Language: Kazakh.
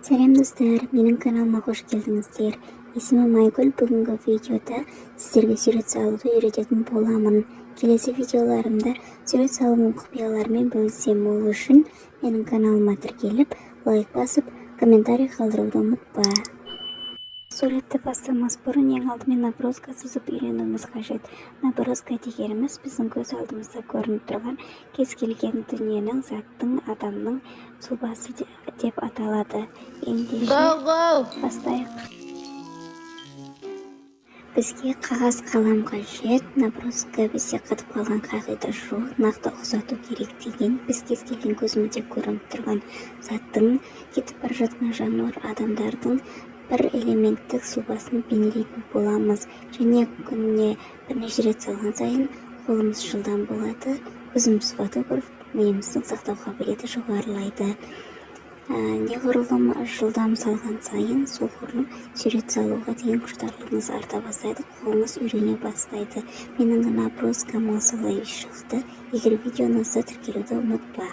Сәлем достар, менің каналыма қош келдіңіздер. Есімім Айгүл. Бүгінгі видеода сіздерге сурет салуды үйрететін боламын. Келесі видеоларымда сурет салудың құпияларымен бөлісем. Ол үшін менің каналыма тіркеліп, лайк басып, комментарий қалдыруды ұмытпа. Суретті бастамас бұрын ең алдымен набросқа сызып үйренуіміз қажет. Наброска дегеніміз біздің көз алдымызда көрініп тұрған кез келген дүниенің, заттың, адамның сұлбасы деп аталады. Ендеше бастайық. Бізге қағаз қалам қажет. Наброска бізде қатып қалған қағида жоқ, нақты ұқсату керек деген. Біз кез келген көзімізде көрініп тұрған заттың, кетіп бара жатқан жануар, адамдардың бір элементтік сұлбасын бейнелейтін боламыз. Және күніне бірнеше рет салған сайын қолымыз жылдам болады, көзіміз фотограф, миымыздың сақтау қабілеті жоғарылайды. Неғұрлым жылдам салған сайын, соғұрлым сурет салуға деген құштарлығыңыз арта бастайды, қолыңыз үйрене бастайды. Менің наброскам осылай шықты. Егер видеоңызды тіркелуді ұмытпа.